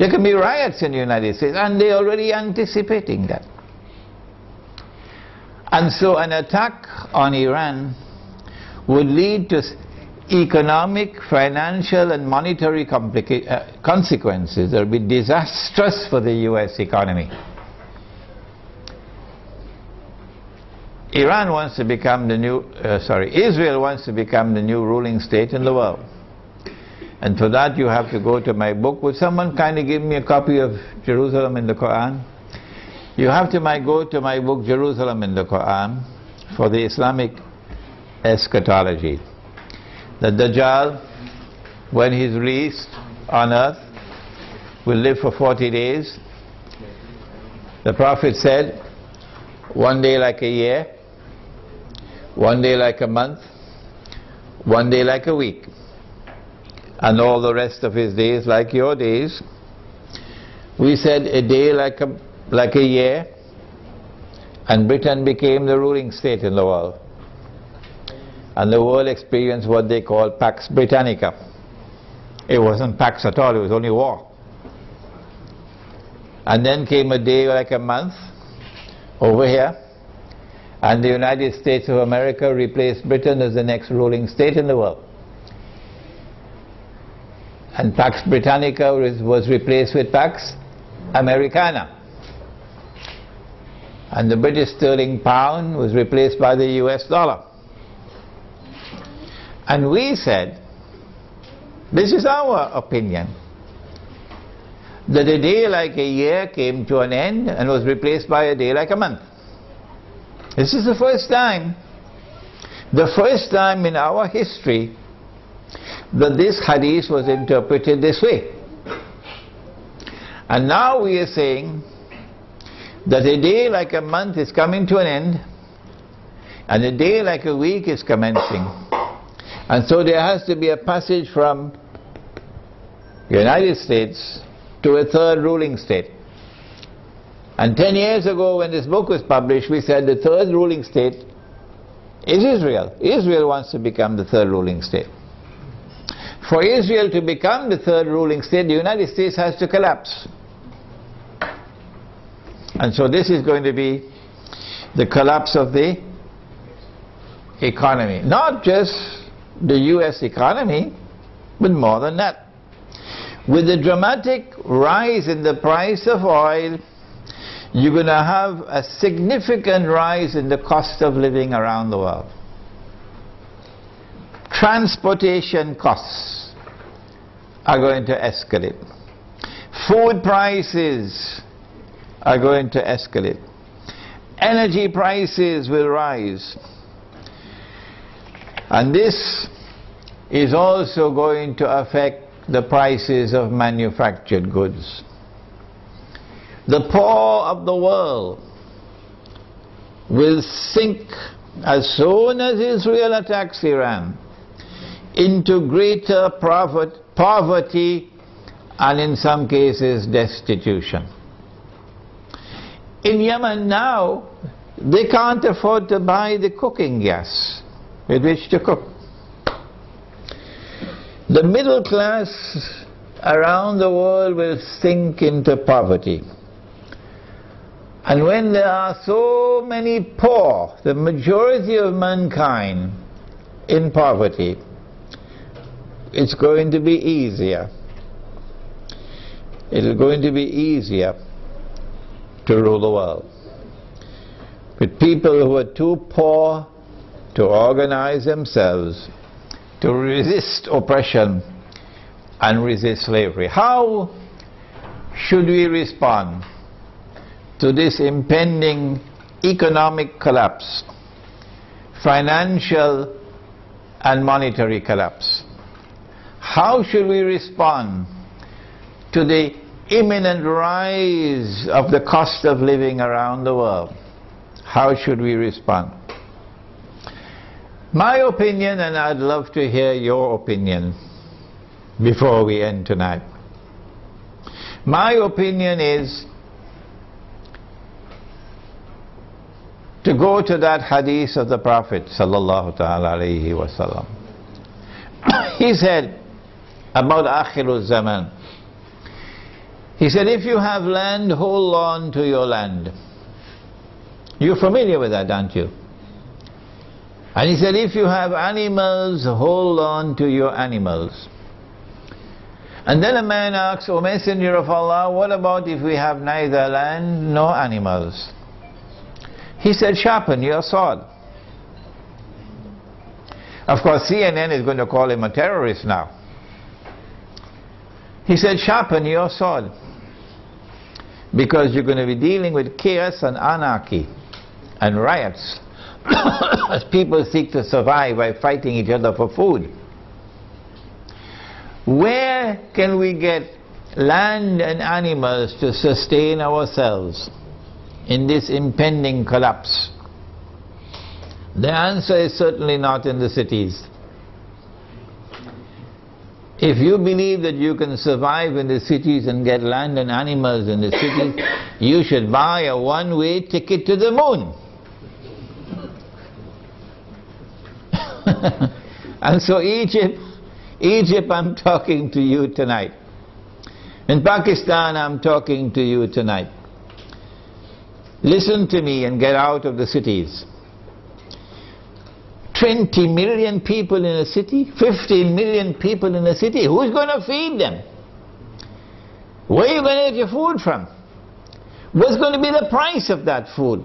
There can be riots in the United States, and they're already anticipating that. And so an attack on Iran would lead to economic, financial and monetary consequences that will be disastrous for the US economy. Israel wants to become the new ruling state in the world. And for that you have to go to my book. Would someone kindly give me a copy of Jerusalem in the Quran? You have to go to my book Jerusalem in the Quran for the Islamic eschatology. The Dajjal, when he's released on earth, will live for 40 days. The Prophet said, one day like a year, one day like a month, one day like a week, and all the rest of his days like your days. We said a day like a year, and Britain became the ruling state in the world. And the world experienced what they call Pax Britannica. It wasn't Pax at all, it was only war. And then came a day like a month over here, and the United States of America replaced Britain as the next ruling state in the world. And Pax Britannica was replaced with Pax Americana. And the British sterling pound was replaced by the US dollar. And we said, this is our opinion, that a day like a year came to an end and was replaced by a day like a month. This is the first time in our history that this hadith was interpreted this way. And now we are saying that a day like a month is coming to an end and a day like a week is commencing. And so there has to be a passage from the United States to a third ruling state. And 10 years ago when this book was published, we said the third ruling state is Israel. Israel wants to become the third ruling state. For Israel to become the third ruling state, the United States has to collapse. And so this is going to be the collapse of the economy. Not just the US economy, but more than that. With the dramatic rise in the price of oil, you're going to have a significant rise in the cost of living around the world. Transportation costs are going to escalate. Food prices are going to escalate. Energy prices will rise. And this is also going to affect the prices of manufactured goods. The poor of the world will sink as soon as Israel attacks Iran into greater poverty and in some cases destitution. In Yemen now, they can't afford to buy the cooking gas with which to cook. The middle class around the world will sink into poverty. And when there are so many poor, the majority of mankind in poverty, it's going to be easier. It's going to be easier to rule the world. With people who are too poor to organize themselves, to resist oppression and resist slavery. How should we respond to this impending economic collapse, financial and monetary collapse? How should we respond to the imminent rise of the cost of living around the world? How should we respond? My opinion, and I'd love to hear your opinion before we end tonight. My opinion is to go to that hadith of the Prophet sallallahu ta'ala alayhi wa sallam. He said about Akhirul Zaman, He said, if you have land, hold on to your land. You're familiar with that, aren't you? And he said, if you have animals, hold on to your animals. And then a man asks, O Messenger of Allah, what about if we have neither land nor animals? He said, sharpen your sword. Of course, CNN is going to call him a terrorist now. He said, sharpen your sword. Because you're going to be dealing with chaos and anarchy and riots as people seek to survive by fighting each other for food. Where can we get land and animals to sustain ourselves in this impending collapse? The answer is certainly not in the cities. If you believe that you can survive in the cities and get land and animals in the cities, you should buy a one-way ticket to the moon. And so Egypt, I'm talking to you tonight. In Pakistan, I'm talking to you tonight. Listen to me and get out of the cities. 20 million people in a city, 15 million people in a city. Who's going to feed them? Where are you going to get your food from? What's going to be the price of that food?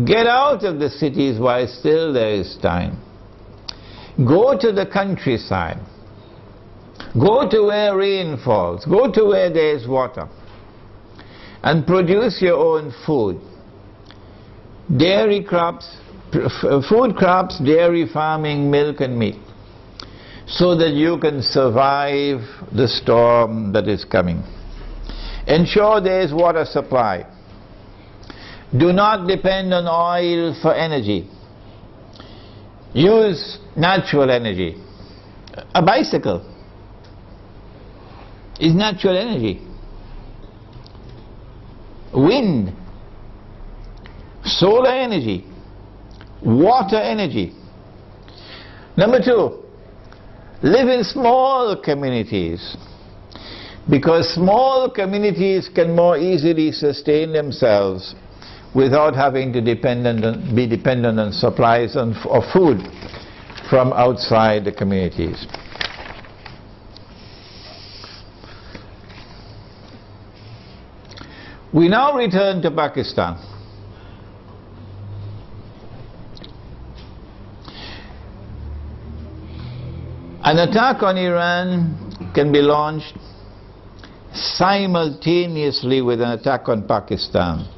Get out of the cities while still there is time. Go to the countryside. Go to where rain falls. Go to where there is water. And produce your own food. Dairy crops, food crops, dairy farming, milk and meat, so that you can survive the storm that is coming. Ensure there is water supply. Do not depend on oil for energy. Use natural energy. A bicycle is natural energy. Wind, solar energy, water energy. Number 2, live in small communities, because small communities can more easily sustain themselves without having to be dependent on supplies of food from outside the communities. We now return to Pakistan. An attack on Iran can be launched simultaneously with an attack on Pakistan.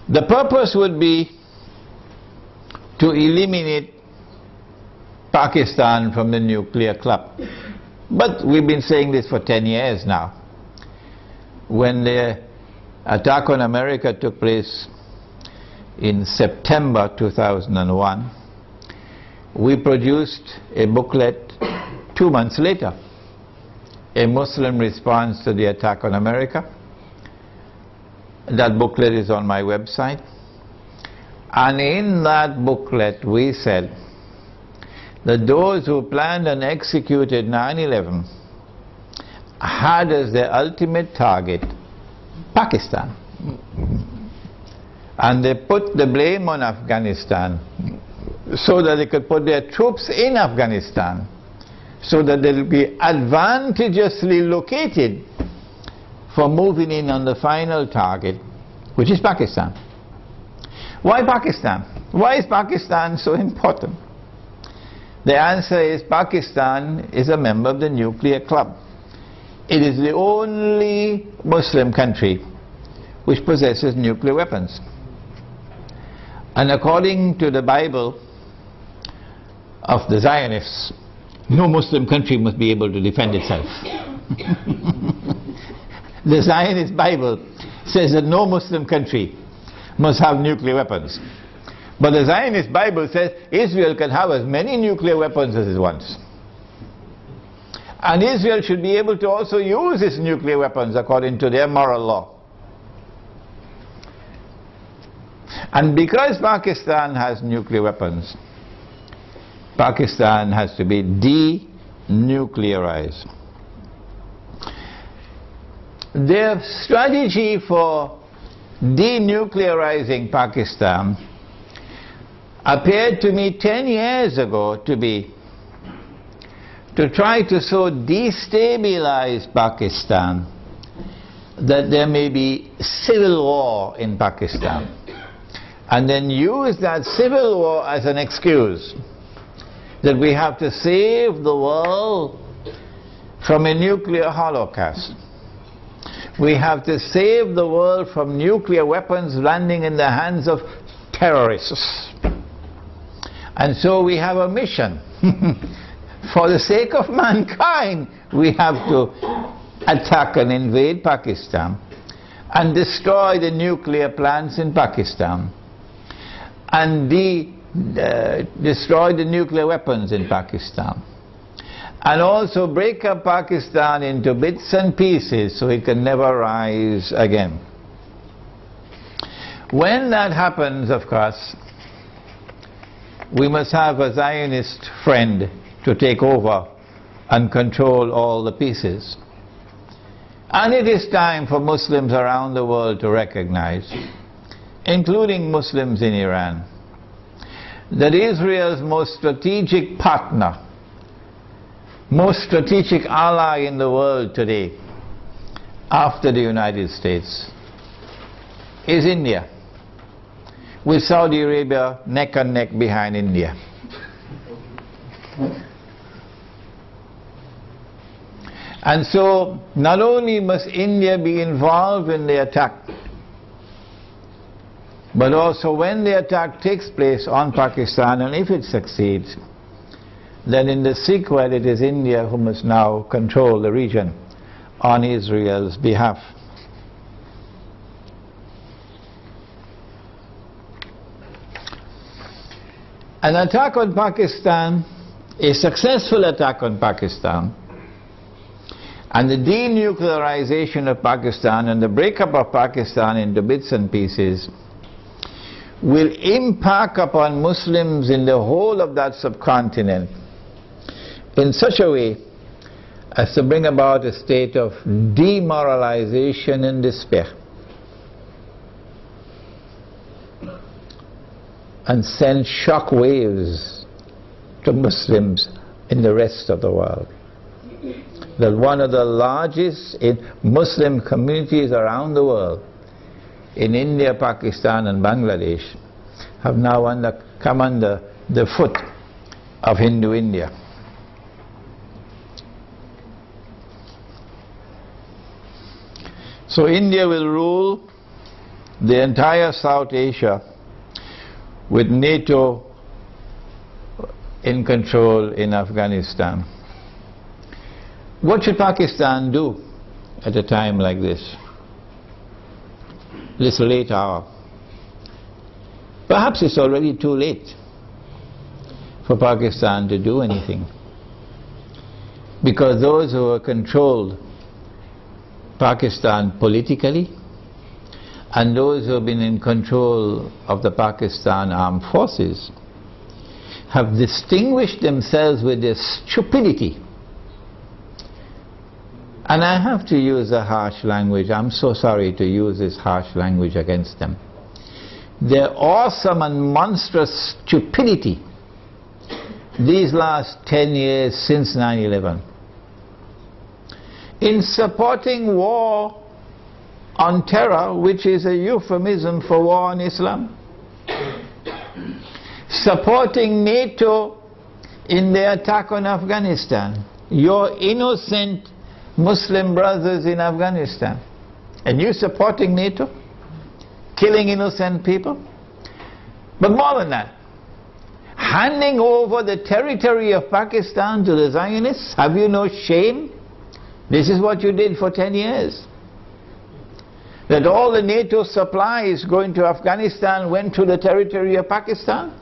The purpose would be to eliminate Pakistan from the nuclear club. But we've been saying this for 10 years now. When the attack on America took place in September 2001, we produced a booklet 2 months later, a Muslim response to the attack on America. That booklet is on my website. And in that booklet we said that those who planned and executed 9/11 had as their ultimate target Pakistan. And they put the blame on Afghanistan so that they could put their troops in Afghanistan so that they will be advantageously located for moving in on the final target, which is Pakistan. Why Pakistan? Why is Pakistan so important? The answer is Pakistan is a member of the nuclear club. It is the only Muslim country which possesses nuclear weapons. And according to the Bible of the Zionists, no Muslim country must be able to defend itself. The Zionist Bible says that no Muslim country must have nuclear weapons. But the Zionist Bible says Israel can have as many nuclear weapons as it wants. And Israel should be able to also use its nuclear weapons according to their moral law. And because Pakistan has nuclear weapons, Pakistan has to be denuclearized. Their strategy for denuclearizing Pakistan appeared to me 10 years ago to be to try to so destabilize Pakistan that there may be civil war in Pakistan, and then use that civil war as an excuse that we have to save the world from a nuclear holocaust. We have to save the world from nuclear weapons landing in the hands of terrorists. And so we have a mission. For the sake of mankind, we have to attack and invade Pakistan and destroy the nuclear plants in Pakistan and destroy the nuclear weapons in Pakistan, and also break up Pakistan into bits and pieces so it can never rise again. When that happens, of course, we must have a Zionist friend to take over and control all the pieces. And it is time for Muslims around the world to recognize, including Muslims in Iran, that Israel's most strategic partner, most strategic ally in the world today, after the United States, is India, with Saudi Arabia neck and neck behind India. And so not only must India be involved in the attack, but also when the attack takes place on Pakistan, and if it succeeds, then in the sequel it is India who must now control the region on Israel's behalf. An attack on Pakistan, a successful attack on Pakistan, and the denuclearization of Pakistan and the breakup of Pakistan into bits and pieces will impact upon Muslims in the whole of that subcontinent in such a way as to bring about a state of demoralization and despair, and send shock waves to Muslims in the rest of the world. That one of the largest Muslim communities around the world, in India, Pakistan and Bangladesh, have now come under the foot of Hindu India. So India will rule the entire South Asia with NATO in control in Afghanistan. What should Pakistan do at a time like this late hour? Perhaps it's already too late for Pakistan to do anything, because those who have controlled Pakistan politically and those who have been in control of the Pakistan armed forces have distinguished themselves with their stupidity. And I have to use a harsh language. I'm so sorry to use this harsh language against them. Their awesome and monstrous stupidity these last 10 years since 9/11 in supporting war on terror, which is a euphemism for war on Islam, supporting NATO in their attack on Afghanistan, your innocent Muslim brothers in Afghanistan, and you supporting NATO, killing innocent people. But more than that, handing over the territory of Pakistan to the Zionists. Have you no shame? This is what you did for 10 years. That all the NATO supplies going to Afghanistan went to the territory of Pakistan.